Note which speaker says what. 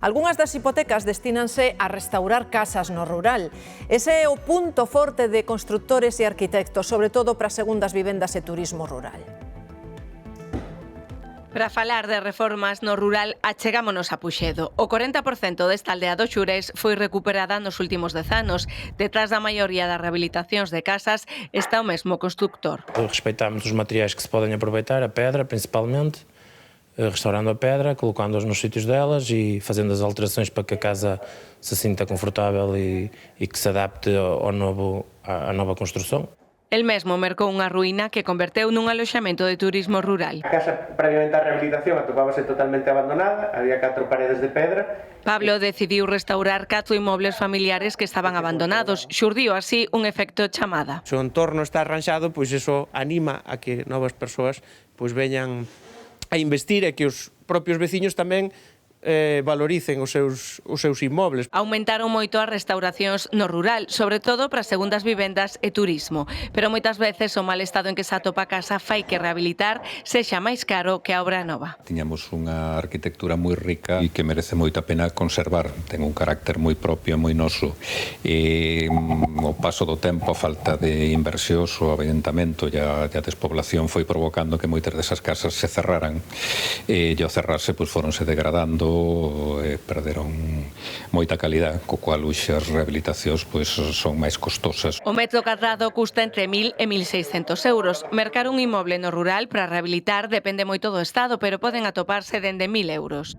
Speaker 1: Algunhas das hipotecas destínanse a restaurar casas no rural. Ese é o punto forte de constructores e arquitectos, sobre todo para segundas vivendas e turismo rural.
Speaker 2: Para falar de reformas no rural, achegámonos a Puxedo. O 40% desta aldea do Xurés foi recuperada nos últimos 10 anos. Detrás da maioría das rehabilitacións de casas está o mesmo constructor.
Speaker 3: Respeitamos os materiais que se podem aproveitar, a pedra principalmente, restaurando a pedra, colocando-os nos sítios delas e fazendo as alterações para que a casa se sinta confortável e que se adapte à nova construção.
Speaker 2: El mesmo mercou unha ruína que converteu nun aloxamento de turismo rural.
Speaker 4: A casa, previamente á rehabilitación, atopábase totalmente abandonada, había 4 paredes de pedra.
Speaker 2: Pablo decidiu restaurar 4 inmobles familiares que estaban abandonados. Xurdiu así un efecto chamada.
Speaker 4: Se o entorno está arranxado, pois iso anima a que novas persoas pois veñan a investir e que os propios veciños tamén valoricen os seus inmobles.
Speaker 2: Aumentaron moito as restauracións no rural, sobre todo para segundas vivendas e turismo, pero moitas veces o mal estado en que se atopa a casa fai que rehabilitar sexa máis caro que a obra nova.
Speaker 5: Tiñamos unha arquitectura moi rica e que merece moita pena conservar. Ten un carácter moi propio, moi noso. O paso do tempo, a falta de inversións, o avellentamento e a despoblación foi provocando que moitas desas casas se cerraran. E ao cerrarse, foronse degradando, perderon moita calidad, co cual as rehabilitacións son máis costosas.
Speaker 2: O metro cadrado custa entre 1.000 e 1.600 euros. Mercar un inmoble no rural para rehabilitar depende moito do estado, pero poden atoparse dende 1.000 euros.